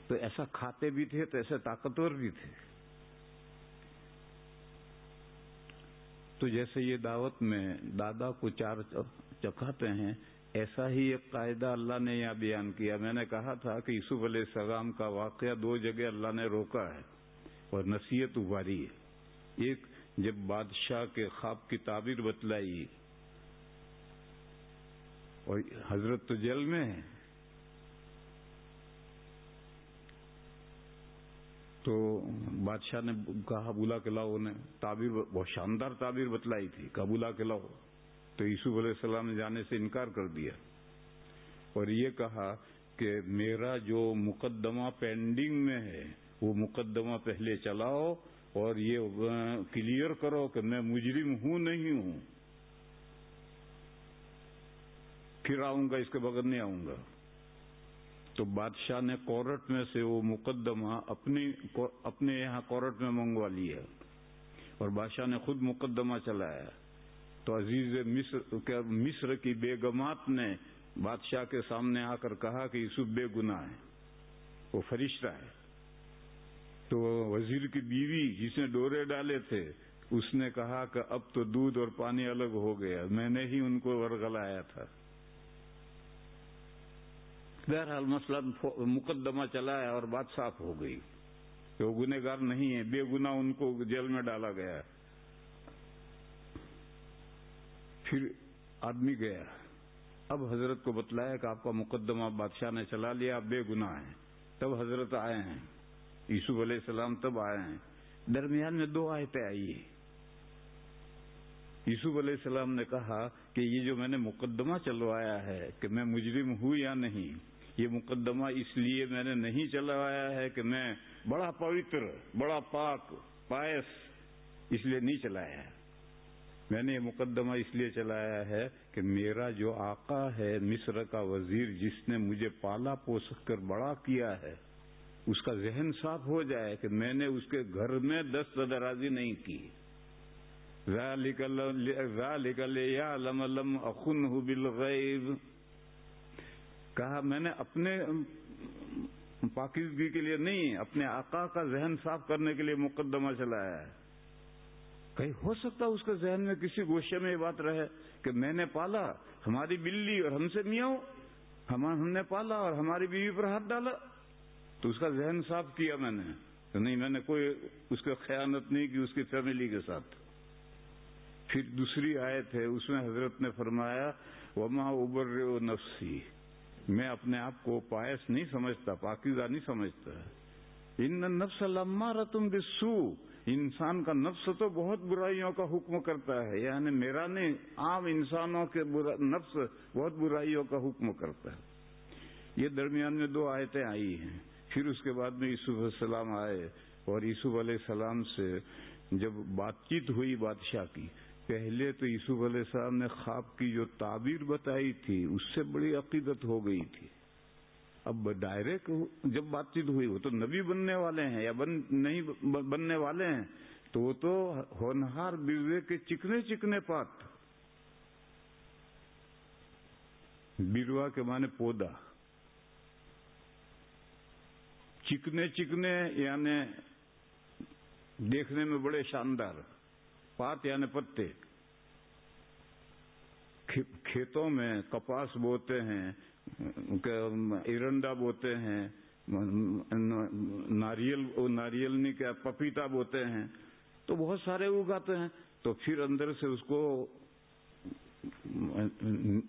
تو ایسا کھاتے بھی تھے، تو ایسے طاقتور بھی تھے۔ تو جیسے یہ دعوت میں دادا کو 4 چکھاتے ہیں، ایسا ہی ایک قاعدہ اللہ نے یہاں بیان کیا۔ میں نے کہا تھا کہ یوسف علیہ السلام کا واقعہ 2 جگہ اللہ نے روکا ہے اور نصیحت ابھاری ہے۔ ایک جب بادشاہ کے خواب کی تعبیر بتلائی، اور حضرت تو جیل میں ہے، تو بادشاہ نے کہا بلا کے لاؤ، انہیں تعبیر بہت شاندار تعبیر بتلائی تھی، کہا بلا کے لاؤ۔ تو یوسف علیہ السلام نے جانے سے انکار کر دیا اور یہ کہا کہ میرا جو مقدمہ پینڈنگ میں ہے وہ مقدمہ پہلے چلاؤ اور یہ کلیئر کرو کہ میں مجرم ہوں نہیں ہوں، پھر آؤں گا، اس کے بغیر نہیں آؤں گا۔ تو بادشاہ نے کورٹ میں سے وہ مقدمہ اپنے یہاں کورٹ میں منگوا لیا اور بادشاہ نے خود مقدمہ چلایا۔ تو عزیز مصر کی بیگمات نے بادشاہ کے سامنے آ کر کہا کہ یوسف بے گناہ ہے، وہ فرشتہ ہے۔ تو وزیر کی بیوی جس نے ڈورے ڈالے تھے اس نے کہا کہ اب تو دودھ اور پانی الگ ہو گیا، میں نے ہی ان کو ورغلایا تھا۔ بہرحال مسئلہ مقدمہ چلایا اور بات صاف ہو گئی کہ وہ گنہگار نہیں ہے، بے گناہ ان کو جیل میں ڈالا گیا۔ پھر آدمی گیا، اب حضرت کو بتلایا کہ آپ کا مقدمہ بادشاہ نے چلا لیا، آپ بے گناہ ہیں۔ تب حضرت آئے ہیں، یوسف علیہ السلام تب آئے ہیں۔ درمیان میں 2 آیتیں آئی ہیں۔ یوسف علیہ السلام نے کہا کہ یہ جو میں نے مقدمہ چلوایا ہے کہ میں مجرم ہوں یا نہیں، یہ مقدمہ اس لیے میں نے نہیں چلوایا ہے کہ میں بڑا پوتر، بڑا پاک پائس اس لیے نہیں چلایا ہے، میں نے یہ مقدمہ اس لیے چلایا ہے کہ میرا جو آقا ہے مصر کا وزیر، جس نے مجھے پالا پوس کر بڑا کیا ہے، اس کا ذہن صاف ہو جائے کہ میں نے اس کے گھر میں دست درازی نہیں کی۔ ذَلِكَ لِيَعْلَمَ لَمْ أَخُنْهُ بِالْغَيْبِ، کہا میں نے اپنے پاکیزگی کے لیے نہیں، اپنے آقا کا ذہن صاف کرنے کے لیے مقدمہ چلایا ہے۔ کہیں ہو سکتا اس کے ذہن میں کسی گوشے میں یہ بات رہے کہ میں نے پالا ہماری بلی اور ہم سے میاؤں، ہم نے پالا اور ہماری بیوی پر ہاتھ ڈالا، تو اس کا ذہن صاف کیا میں نے کہ نہیں، میں نے کوئی اس کا خیانت نہیں کی اس کی فیملی کے ساتھ۔ پھر دوسری آیت ہے، اس میں حضرت نے فرمایا وَمَا أُبَرِّئُ نَفْسِي، میں اپنے آپ کو پائس نہیں سمجھتا، پاکیزہ نہیں سمجھتا۔ إِنَّ النَّفْسَ لَمَّارَةٌ بِالسُّوءِ، انسان کا نفس تو بہت برائیوں کا حکم کرتا ہے، یعنی میرا نہیں، عام انسانوں کے نفس بہت برائیوں کا حکم کرتا ہے۔ یہ درمیان میں 2 آیتیں آئی ہیں۔ پھر اس کے بعد میں یوسف علیہ السلام آئے اور یوسف علیہ السلام سے جب بات چیت ہوئی بادشاہ کی، پہلے تو یوسف علیہ السلام نے خواب کی جو تعبیر بتائی تھی اس سے بڑی عقیدت ہو گئی تھی۔ اب ڈائریکٹ جب بات چیت ہوئی، وہ تو نبی بننے والے ہیں یا نہیں بننے والے ہیں، تو وہ تو ہونہار بیوے کے چکنے چکنے پات، بیروا کے معنی پودا، چکنے چکنے یعنی دیکھنے میں بڑے شاندار، پات یعنی پتے۔ کھیتوں میں کپاس بوتے ہیں، ایرنڈا بوتے ہیں، ناریل نہیں کیا پپیتا بوتے ہیں، تو بہت سارے اگاتے ہیں، تو پھر اندر سے اس کو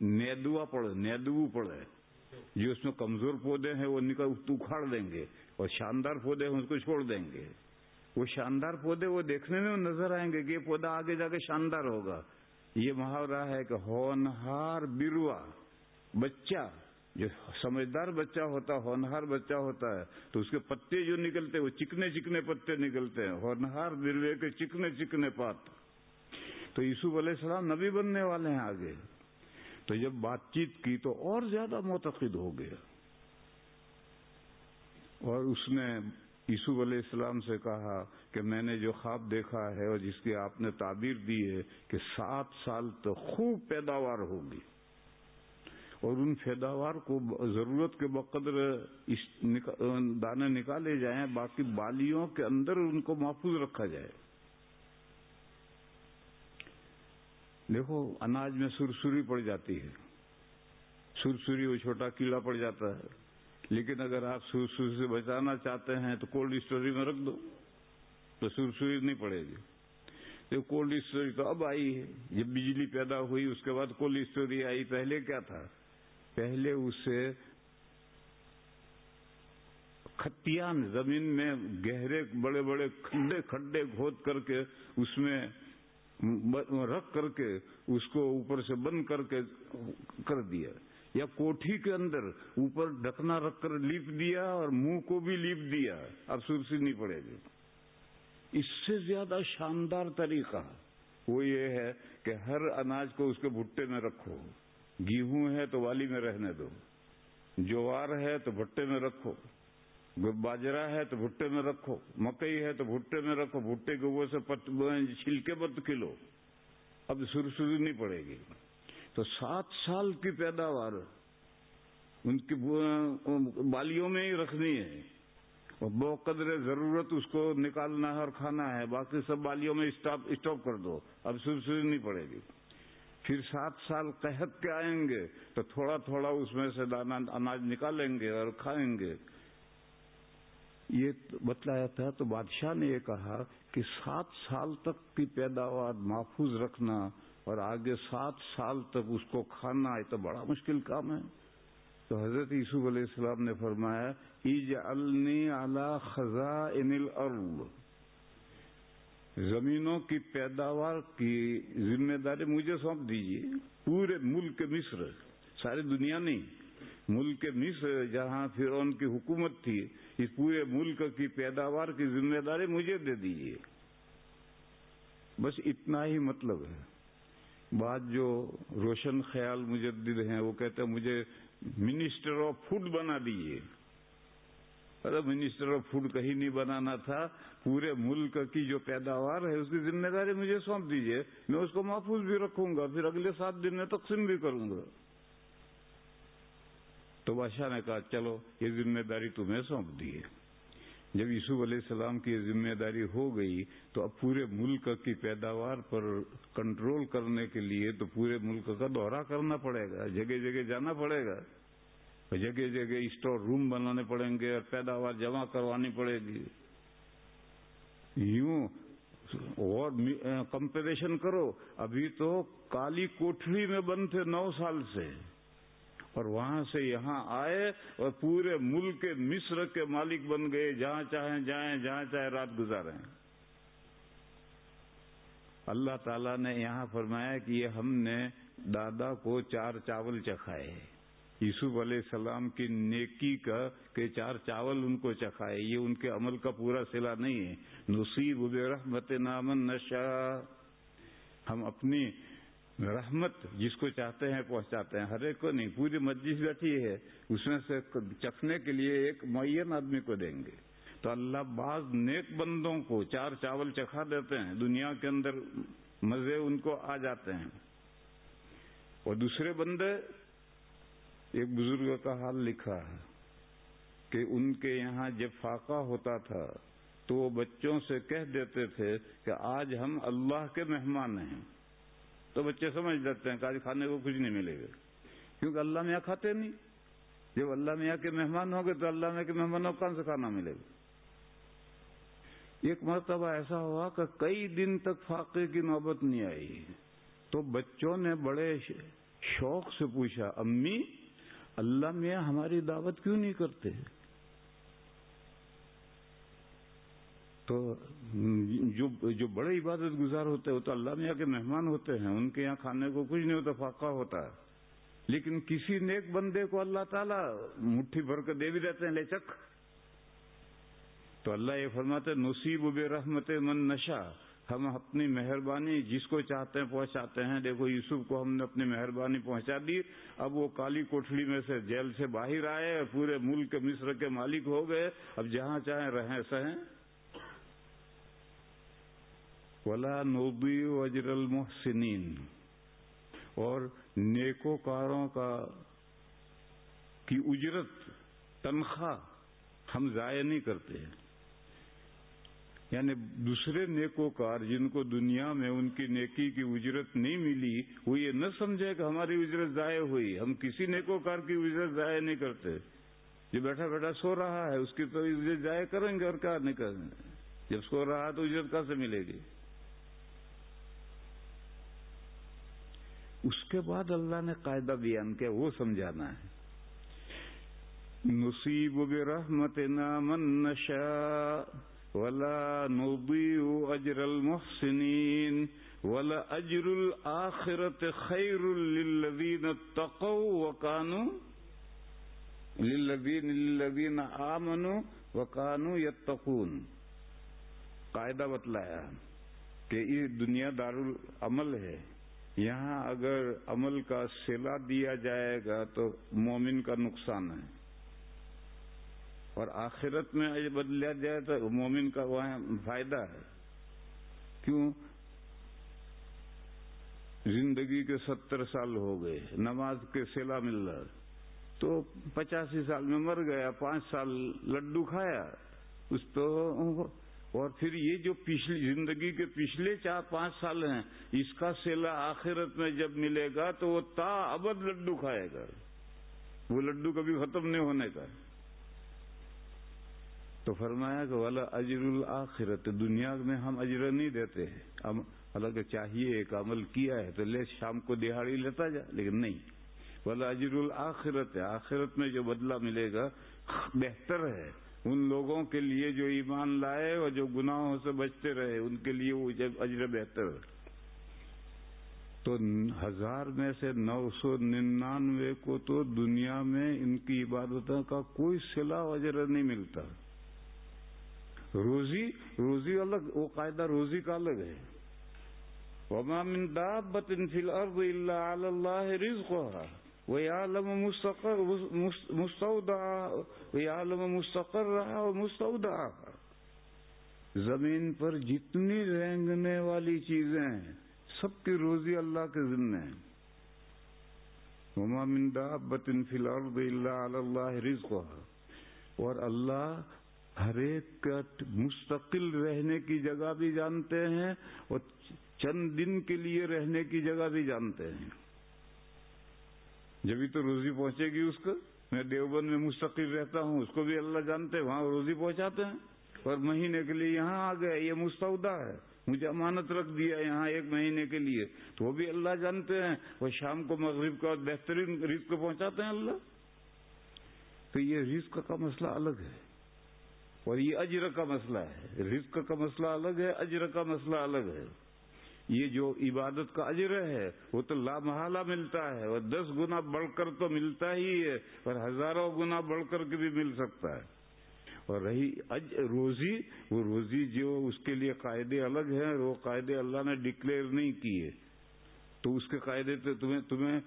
نیدو پڑے، جو اس میں کمزور پودے ہیں وہ اکھاڑ دیں گے اور شاندار پودے ہیں اس کو چھوڑ دیں گے۔ وہ شاندار پودے وہ دیکھنے میں نظر آئیں گے کہ یہ پودا آگے جا کے شاندار ہوگا۔ یہ محاورہ ہے کہ ہونہار بیروا، بچہ جو سمجھدار بچہ ہوتا ہے، ہونہار بچہ ہوتا ہے، تو اس کے پتے جو نکلتے ہیں وہ چکنے چکنے پتے نکلتے ہیں، ہونہار بیروے کے چکنے چکنے پات۔ تو یوسف علیہ السلام نبی بننے والے ہیں آگے۔ تو جب بات چیت کی تو اور زیادہ معتقد ہو گیا، اور اس نے یوسف علیہ السلام سے کہا کہ میں نے جو خواب دیکھا ہے اور جس کی آپ نے تعبیر دی ہے کہ 7 سال تو خوب پیداوار ہوگی، اور ان پیداوار کو ضرورت کے بقدر دانے نکالے جائیں، باقی بالیوں کے اندر ان کو محفوظ رکھا جائے۔ دیکھو اناج میں سرسری پڑ جاتی ہے، سرسری وہ چھوٹا کیڑا پڑ جاتا ہے، لیکن اگر آپ سرسری سے بچانا چاہتے ہیں تو کولڈ اسٹوریج میں رکھ دو تو سرسری نہیں پڑے گی۔ تو کولڈ اسٹوریج تو اب آئی ہے، جب بجلی پیدا ہوئی اس کے بعد کولڈ اسٹوریج آئی۔ پہلے کیا تھا؟ پہلے اسے کھتیان زمین میں گہرے بڑے بڑے کھڈے کھود کر کے اس میں رکھ کر کے اس کو اوپر سے بند کر کے کر دیا۔ یا کوٹھی کے اندر اوپر ڈھکنا رکھ کر لیپ دیا اور منہ کو بھی لیپ دیا، اب سرسی نہیں پڑے گی۔ اس سے زیادہ شاندار طریقہ وہ یہ ہے کہ ہر اناج کو اس کے بھٹے میں رکھو، گیہوں ہے تو والی میں رہنے دو، جوار ہے تو بھٹے میں رکھو، باجرا ہے تو بھٹے میں رکھو، مکئی ہے تو بھٹے میں رکھو، بھٹے کے اوپر سے چھلکے مت کھلو، اب سرسری نہیں پڑے گی۔ تو 7 سال کی پیداوار ان کی بالیوں میں ہی رکھنی ہے، اور بقدر ضرورت اس کو نکالنا ہے اور کھانا ہے، باقی سب بالیوں میں اسٹاپ کر دو، اب سرسری نہیں پڑے گی۔ پھر 7 سال قحط کے آئیں گے تو تھوڑا تھوڑا اس میں سے دانا اناج نکالیں گے اور کھائیں گے۔ یہ بتلایا تھا تو بادشاہ نے یہ کہا کہ 7 سال تک کی پیداوار محفوظ رکھنا اور آگے 7 سال تک اس کو کھانا، یہ تو بڑا مشکل کام ہے۔ تو حضرت یوسف علیہ السلام نے فرمایا اجعلنی علی خزائن الارض، زمینوں کی پیداوار کی ذمہ داری مجھے سونپ دیجیے، پورے ملک مصر، ساری دنیا نہیں، ملک مصر جہاں فرعون کی حکومت تھی، اس پورے ملک کی پیداوار کی ذمہ داری مجھے دے دیجیے، بس اتنا ہی مطلب ہے۔ بعد جو روشن خیال مجدد ہیں وہ کہتے ہیں مجھے منسٹر آف فوڈ بنا دیجیے۔ ارے منسٹر آف فوڈ کہیں نہیں بنانا تھا، پورے ملک کی جو پیداوار ہے اس کی ذمہ داری مجھے سونپ دیجیے، میں اس کو محفوظ بھی رکھوں گا، پھر اگلے 7 دن میں تقسیم بھی کروں گا۔ تو بادشاہ نے کہا چلو یہ ذمہ داری تمہیں سونپ دی ہے۔ جب یوسف علیہ السلام کی یہ ذمہ داری ہو گئی تو اب پورے ملک کی پیداوار پر کنٹرول کرنے کے لیے تو پورے ملک کا دورہ کرنا پڑے گا، جگہ جگہ جانا پڑے گا، جگہ جگہ اسٹور روم بنانے پڑیں گے اور پیداوار جمع کروانی پڑے گی۔ یوں اور کمپیریشن کرو، ابھی تو کالی کوٹھڑی میں بند تھے 9 سال سے، اور وہاں سے یہاں آئے اور پورے ملک مصر کے مالک بن گئے، جہاں چاہیں جائیں، جہاں چاہیں رات گزاریں۔ اللہ تعالیٰ نے یہاں فرمایا کہ یہ ہم نے دادا کو 4 چاول چکھائے، یوسف علیہ السلام کی نیکی کا کہ 4 چاول ان کو چکھائے، یہ ان کے عمل کا پورا صلہ نہیں ہے۔ نصیب برحمتنا من نشاء، ہم اپنی رحمت جس کو چاہتے ہیں پہنچاتے ہیں، ہر ایک کو نہیں، پوری مجلس بیٹھی ہے اس میں سے چکھنے کے لیے ایک معین آدمی کو دیں گے۔ تو اللہ بعض نیک بندوں کو 4 چاول چکھا دیتے ہیں، دنیا کے اندر مزے ان کو آ جاتے ہیں، اور دوسرے بندے، ایک بزرگ کا حال لکھا ہے کہ ان کے یہاں جب فاقہ ہوتا تھا تو وہ بچوں سے کہہ دیتے تھے کہ آج ہم اللہ کے مہمان ہیں، تو بچے سمجھ لیتے ہیں کہ آج کھانے کو کچھ نہیں ملے گا، کیونکہ اللہ میاں کھاتے نہیں۔ جب اللہ میاں کے مہمان ہوں گے تو اللہ میاں کے مہمانوں کو کہاں سے کھانا ملے گا۔ ایک مرتبہ ایسا ہوا کہ کئی دن تک فاقے کی نوبت نہیں آئی، تو بچوں نے بڑے شوق سے پوچھا امی اللہ میاں ہماری دعوت کیوں نہیں کرتے؟ تو جو بڑے عبادت گزار ہوتے ہیں وہ تو اللہ میاں کے مہمان ہوتے ہیں، ان کے یہاں کھانے کو کچھ نہیں ہوتا، فاقہ ہوتا ہے، لیکن کسی نیک بندے کو اللہ تعالیٰ مٹھی بھر کے دے بھی دیتے ہیں، لے چکھ۔ تو اللہ یہ فرماتے نصیب برحمت من نشاء، ہم اپنی مہربانی جس کو چاہتے ہیں پہنچاتے ہیں۔ دیکھو یوسف کو ہم نے اپنی مہربانی پہنچا دی، اب وہ کالی کوٹھڑی میں سے جیل سے باہر آئے اور پورے ملک مصر کے مالک ہو گئے، اب جہاں چاہیں رہیں سہیں۔ وَلَا نُضِيعُ أَجْرَ الْمُحْسِنِينَ، اور نیکوکاروں کی اجرت، تنخواہ ہم ضائع نہیں کرتے۔ یعنی دوسرے نیکوکار جن کو دنیا میں ان کی نیکی کی اجرت نہیں ملی، وہ یہ نہ سمجھے کہ ہماری اجرت ضائع ہوئی، ہم کسی نیکوکار کی اجرت ضائع نہیں کرتے۔ جو بیٹھا بیٹھا سو رہا ہے اس کی تو اجرت ضائع کریں گے، اور کیا نہیں کریں گے؟ جب سو رہا ہے تو اجرت کہاں سے ملے گی؟ اس کے بعد اللہ نے قاعدہ بیان کیا، وہ سمجھانا ہے۔ نصیب برحمتنا من نشاء ولا نضيع اجر المحسنین، وَلَأَجْرُ الْآخِرَةِ خَيْرٌ لِلَّذِينَ اتَّقَوْا وَكَانُوا لِلَّذِينَ آمَنُوا وَكَانُوا يَتَّقُونَ. قاعدہ بتلایا کہ یہ دنیا دارالعمل ہے، یہاں اگر عمل کا صلہ دیا جائے گا تو مومن کا نقصان ہے، اور آخرت میں اجر بدلیا جائے تو مومن کا وہاں فائدہ ہے. کیوں؟ زندگی کے 70 سال ہو گئے، نماز کے صلہ مل رہا تو 85 سال میں مر گیا، 5 سال لڈو کھایا اس تو، اور پھر یہ جو پچھلی زندگی کے پچھلے 4-5 سال ہیں اس کا صلہ آخرت میں جب ملے گا تو وہ تا ابد لڈو کھائے گا، وہ لڈو کبھی ختم نہیں ہونے کا. تو فرمایا کہ والا اجر الآخرت، دنیا میں ہم اجر نہیں دیتے ہیں، حالانکہ چاہیے ایک عمل کیا ہے تو لے شام کو دہاڑی لیتا جا، لیکن نہیں. والا اجر الآخرت، آخرت میں جو بدلہ ملے گا بہتر ہے ان لوگوں کے لیے جو ایمان لائے اور جو گناہوں سے بچتے رہے، ان کے لیے وہ اجر بہتر ہے. تو 1000 میں سے 999 کو تو دنیا میں ان کی عبادتوں کا کوئی صلہ اجر نہیں ملتا. روزی الگ، وہ قاعدہ روزی کا الگ ہے. وما من دابة في الأرض إلا على الله رزقها ويعلم مستقرها ومستودعها. زمین پر جتنی رینگنے والی چیزیں ہیں سب کی روزی اللہ کے ذمہ ہے. وما من دابة في الأرض إلا على الله رزقها. اور اللہ ہر ایک کا مستقل رہنے کی جگہ بھی جانتے ہیں اور چند دن کے لیے رہنے کی جگہ بھی جانتے ہیں. جبھی تو روزی پہنچے گی اس کو. میں دیوبند میں مستقل رہتا ہوں، اس کو بھی اللہ جانتے ہیں، وہاں روزی پہنچاتے ہیں. اور مہینے کے لیے یہاں آ گئے، یہ مستودع ہے، مجھے امانت رکھ دیا یہاں 1 مہینے کے لیے، تو وہ بھی اللہ جانتے ہیں. وہ شام کو مغرب کا بہترین رزق پہنچاتے ہیں اللہ. تو یہ رزق کا مسئلہ الگ ہے اور یہ اجر کا مسئلہ ہے. رزق کا مسئلہ الگ ہے، اجر کا مسئلہ الگ ہے. یہ جو عبادت کا اجر ہے وہ تو لامحالہ ملتا ہے، اور 10 گنا بڑھ کر تو ملتا ہی ہے، اور ہزاروں گنا بڑھ کر کے بھی مل سکتا ہے. اور رہی روزی، وہ روزی جو اس کے لیے قاعدے الگ ہیں، وہ قاعدے اللہ نے ڈکلیئر نہیں کیے، تو اس کے قاعدے تو تمہیں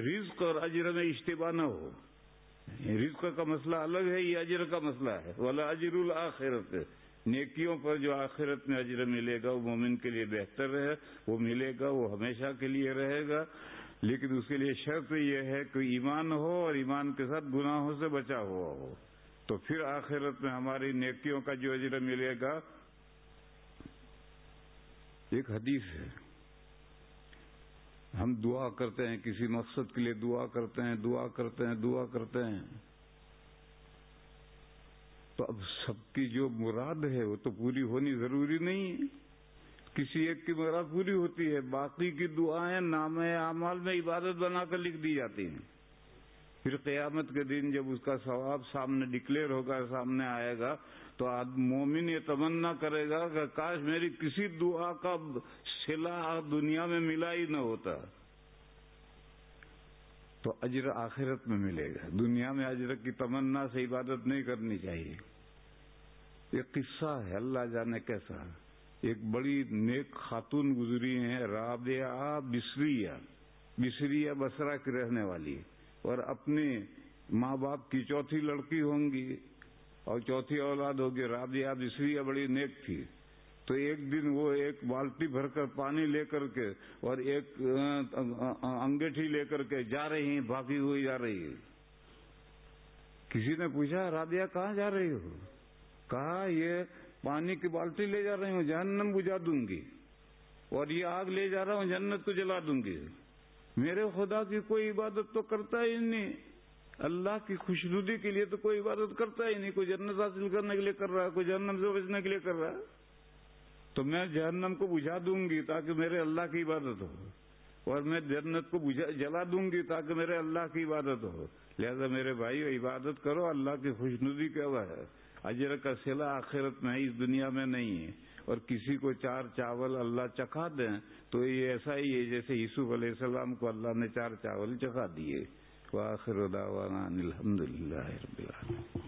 رزق اور اجر میں اشتباہ نہ ہو. رزق کا مسئلہ الگ ہے، یہ اجر کا مسئلہ ہے. ولا اجر الآخرت، نیکیوں پر جو آخرت میں اجر ملے گا وہ مومن کے لیے بہتر ہے، وہ ملے گا، وہ ہمیشہ کے لیے رہے گا. لیکن اس کے لیے شرط یہ ہے کہ ایمان ہو اور ایمان کے ساتھ گناہوں سے بچا ہوا ہو، تو پھر آخرت میں ہماری نیکیوں کا جو اجر ملے گا. ایک حدیث ہے، ہم دعا کرتے ہیں کسی مقصد کے لیے، دعا کرتے ہیں دعا کرتے ہیں، تو اب سب کی جو مراد ہے وہ تو پوری ہونی ضروری نہیں ہے. کسی ایک کی مراد پوری ہوتی ہے، باقی کی دعائیں نامہ اعمال میں عبادت بنا کر لکھ دی جاتی ہیں. پھر قیامت کے دن جب اس کا ثواب سامنے ڈکلیئر ہوگا، سامنے آئے گا، تو مومن یہ تمنا کرے گا کہ کاش میری کسی دعا کا صلہ دنیا میں ملا ہی نہ ہوتا. تو اجر آخرت میں ملے گا. دنیا میں اجر کی تمنا سے عبادت نہیں کرنی چاہیے. یہ قصہ ہے اللہ جانے کیسا. ایک بڑی نیک خاتون گزری ہیں، رابعہ بصریہ بصرہ کی رہنے والی، اور اپنے ماں باپ کی 4تھی لڑکی ہوں گی اور 4تھی اولاد ہوگی. رابعہ بصریہ بڑی نیک تھی. تو ایک دن وہ ایک بالٹی بھر کر پانی لے کر کے اور ایک انگیٹھی لے کر کے جا رہی ہیں، بھاگی ہوئی جا رہی ہے. کسی نے پوچھا رابعہ کہاں جا رہی ہو؟ کہا یہ پانی کی بالٹی لے جا رہی ہوں، جہنم بجھا دوں گی، اور یہ آگ لے جا رہا ہوں، جنت کو جلا دوں گی. میرے خدا کی کوئی عبادت تو کرتا ہی نہیں، اللہ کی خوشنودی کے لیے تو کوئی عبادت کرتا ہی نہیں. کوئی جنت حاصل کرنے کے لیے کر رہا ہے، کوئی جہنم سے بچنے کے لیے کر رہا ہے. تو میں جہنم کو بجھا دوں گی تاکہ میرے اللہ کی عبادت ہو، اور میں جنت کو جلا دوں گی تاکہ میرے اللہ کی عبادت ہو. لہذا میرے بھائی عبادت کرو، اللہ کی خوشنودی کیا ہے. اجر کا صلہ آخرت میں ہے، اس دنیا میں نہیں ہے. اور کسی کو 4 چاول اللہ چکھا دیں تو یہ ایسا ہی ہے جیسے یوسف علیہ السلام کو اللہ نے 4 چاول چکھا دیے. وآخر دعوانا ان الحمدللہ رب العالمین.